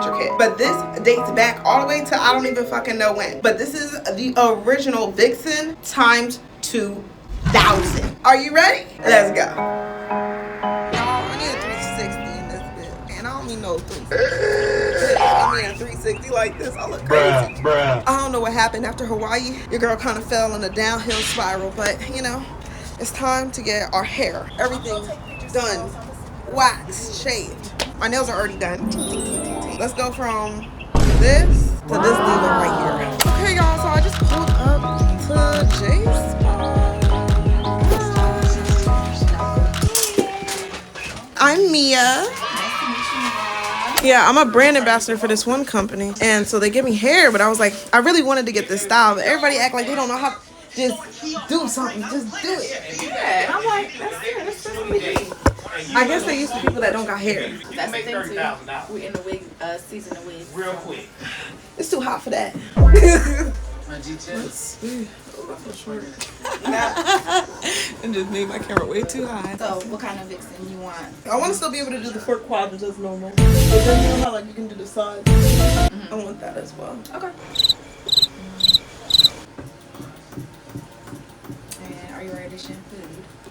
intricate. But this dates back all the way to I don't even fucking know when. But this is the original Vixen times 2,000. Are you ready? Let's go. Y'all, I need a 360 in this bit. And I don't mean no 360. I mean a 360 like this. I look crazy. Bruh. I don't know what happened after Hawaii. Your girl kind of fell in a downhill spiral. But, you know, it's time to get our hair. Everything done. Wax, shaved. My nails are already done. Let's go from this to this diva right here. Okay, y'all, so I just pulled up to Jay's spot. I'm Mia. Nice to meet you, Mia. Yeah, I'm a brand ambassador for this one company. And so they give me hair, but I was like, I really wanted to get this style. But everybody act like they don't know how. Just do something. Just do it. Yeah, I'm like, that's it. That's what we do. I guess they used to people that don't got hair. That's the thing too. We're in the wig season of wigs. Real quick. It's too hot for that. Let's see. And just made my camera way too high. So, what kind of Vixen you want? I want to still be able to do the 4 quadrants as normal. But then you know how like you can do the sides. I want that as well. Okay. And are you ready to shampoo?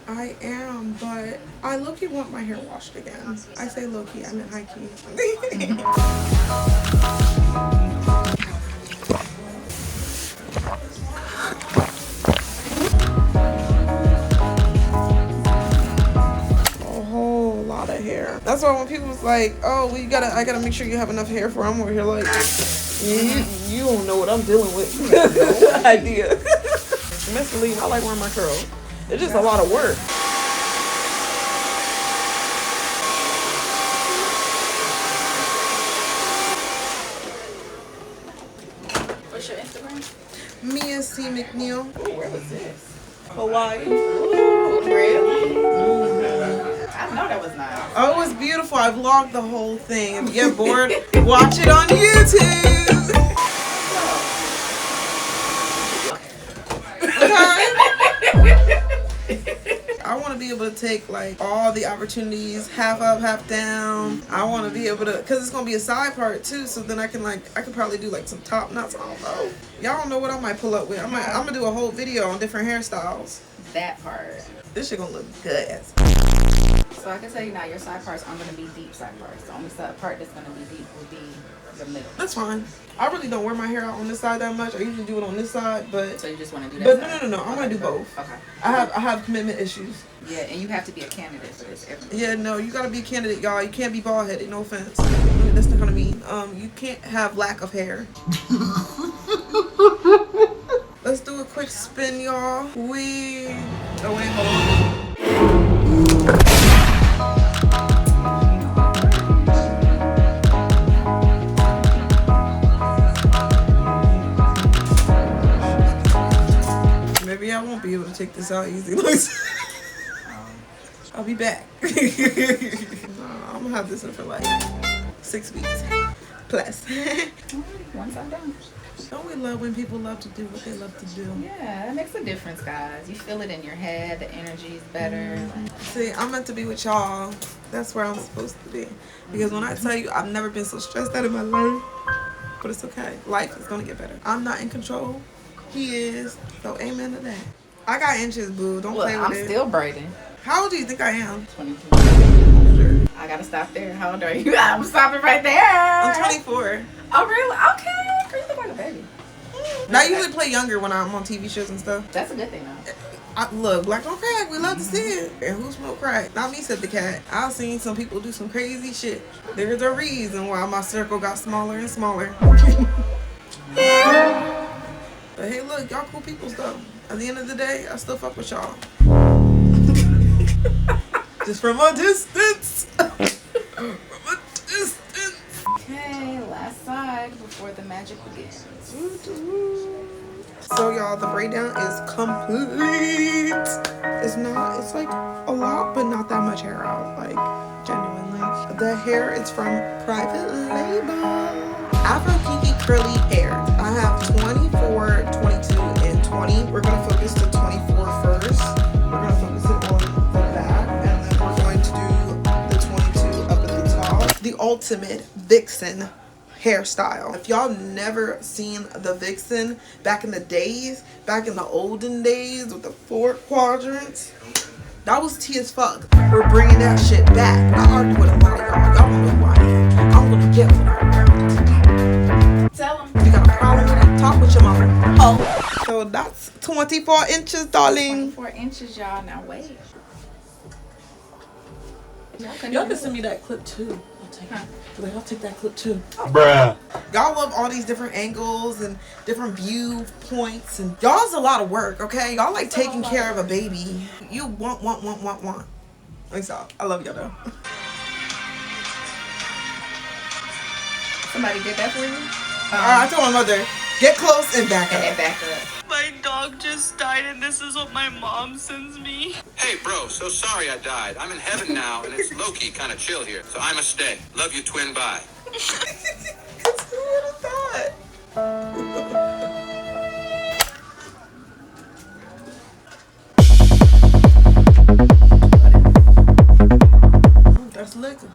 I am, but I low-key want my hair washed again. I say low-key, I meant high-key. A whole lot of hair. That's why when people was like, oh, I gotta make sure you have enough hair for I'm over here like, you don't know what I'm dealing with. No idea. Miss Lee, I like wearing my curls. It's just a lot of work. What's your Instagram? Mia C. McNeil. Oh, where was this? Hawaii. Ooh, really? I know that was nice. Oh, it was beautiful. I vlogged the whole thing. If you get bored, watch it on YouTube. I want to be able to take like all the opportunities, half up, half down. I want to be able to, cause it's gonna be a side part too. So then I could probably do like some top knots. I don't know. Y'all don't know what I might pull up with. I'm gonna do a whole video on different hairstyles. That part. This shit gonna look good. So I can tell you now, your side parts aren't gonna be deep side parts. The only side part that's gonna be deep will be the middle. That's fine. I really don't wear my hair out on this side that much. I usually do it on this side, but so you just want to do that. But no. I'm gonna do both. Okay. I have commitment issues. Yeah, and you have to be a candidate for this. Yeah, no, you gotta be a candidate, y'all. You can't be bald headed. No offense. That's not gonna mean. You can't have lack of hair. Let's do a quick spin, y'all. Oh wait, hold on. Maybe I won't be able to take this out easy. I'll be back. I'm gonna have this in for like 6 weeks plus. One side down. Don't we love when people love to do what they love to do? Yeah, that makes a difference, guys. You feel it in your head. The energy is better. See, I'm meant to be with y'all. That's where I'm supposed to be. Because when I tell you, I've never been so stressed out in my life. But it's okay. Life is gonna get better. I'm not in control. He is. So amen to that. I got inches, boo. Don't play with it. I'm still braiding. How old do you think I am? 22. I gotta stop there. How old are you? I'm stopping right there. I'm 24. Oh, really? Okay. Girl, you look like a baby. Now, I usually play younger when I'm on TV shows and stuff. That's a good thing, though. Look, Black don't crack. We love to see it. And who smoke crack? Not me, said the cat. I've seen some people do some crazy shit. There's a reason why my circle got smaller and smaller. But hey, look, y'all cool people though. At the end of the day, I still fuck with y'all. Just from a distance. From a distance. Okay, last side before the magic begins. So y'all, the braid-down is complete. It's like a lot, but not that much hair out, like genuinely. The hair is from Private Label. Afro Kinky Curly Hair. I have 24, 22, and 20. We're gonna focus to 24 first. We're gonna focus it on the back, and then we're going to do the 22 up at the top. The ultimate Vixen hairstyle. If y'all never seen the Vixen back in the days, back in the olden days with the 4 quadrants, that was tea as fuck. We're bringing that shit back. I argue with a lot of y'all. Y'all don't know who I am. I'm gonna get with her. Tell them. You got a problem with it? Talk with your mama. Oh. So that's 24 inches, darling. 24 inches, y'all. Now wait. Y'all can send me that clip too. I'll take that clip too. Bruh. Y'all love all these different angles and different view points, and y'all's a lot of work, okay? Y'all like taking care of a baby. You want. Let me stop. I love y'all though. Somebody did that for you? I told my mother, get close and back And then up. back up. My dog just died and this is what my mom sends me. Hey, bro, so sorry I died. I'm in heaven now, and it's low-key kind of chill here, so I must stay. Love you, twin, bye. Who would have thought? That's liquor.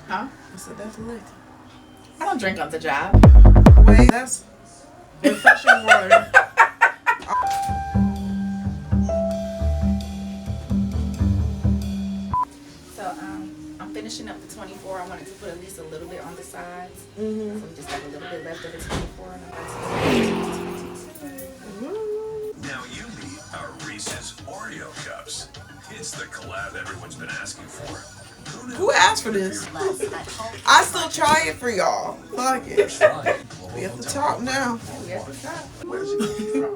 Huh? I said that's liquor. I don't drink on the job. Wait, that's refreshing water. So I'm finishing up the 24. I wanted to put at least a little bit on the sides. Mm-hmm. So we just have a little bit left of the 24. And Now you meet our Reese's Oreo cups. It's the collab everyone's been asking for. Who asked for this? I still try it for y'all. Fuck it. We at the top now.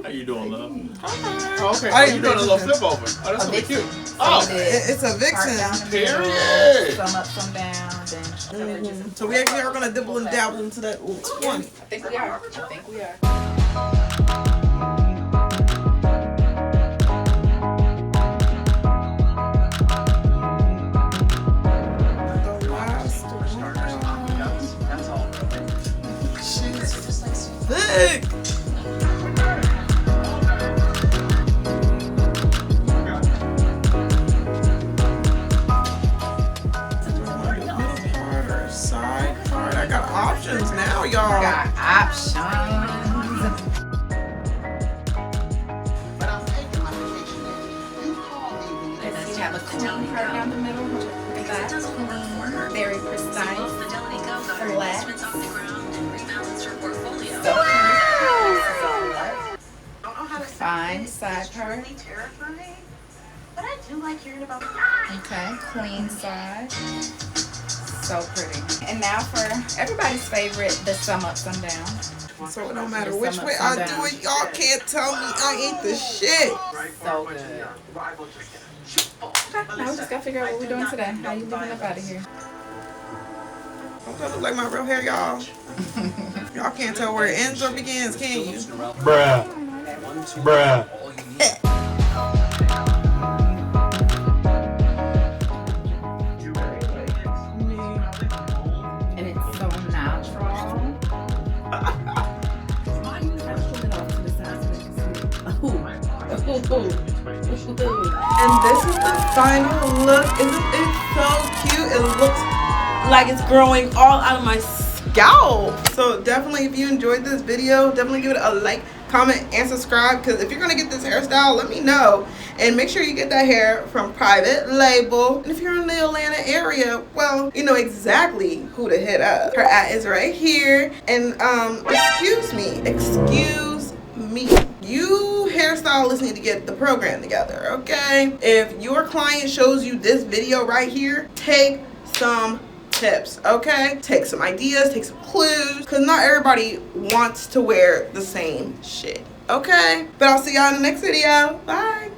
How you doing, love? Oh, Okay. I Oh, didn't you doing a little mention flip over. Oh, that's A gonna be Vixen. cute. So Oh, we did It's a part Vixen. down the middle, period. some up, some down, then So we actually are gonna dibble and dabble into that 20. I think we are. The last one. She's thick. Side part. I got options now, y'all. Got options. You have a clean part down the middle. That's clean, very precise, flat. Fine side part. Okay, clean side. So pretty. And now for everybody's favorite, the sum up, sum down. So it don't matter which way I do it, y'all can't tell me I ain't the shit. So good. Okay, now we just gotta figure out what we're doing today. How you living up out of here? Don't that look like my real hair, y'all? Y'all can't tell where it ends or begins, can you? bruh. Bruh. And it's so natural. And this is the final look. Isn't it so cute? It looks like it's growing all out of my scalp. So definitely, if you enjoyed this video, definitely give it a like, comment, and subscribe. Because if you're going to get this hairstyle, let me know. And make sure you get that hair from Private Label. And if you're in the Atlanta area, well, you know exactly who to hit up. Her ad is right here. And excuse me. You hairstylists need to get the program together, okay? If your client shows you this video right here, take some tips, okay? Take some ideas, take some clues, because not everybody wants to wear the same shit, okay? But I'll see y'all in the next video. Bye.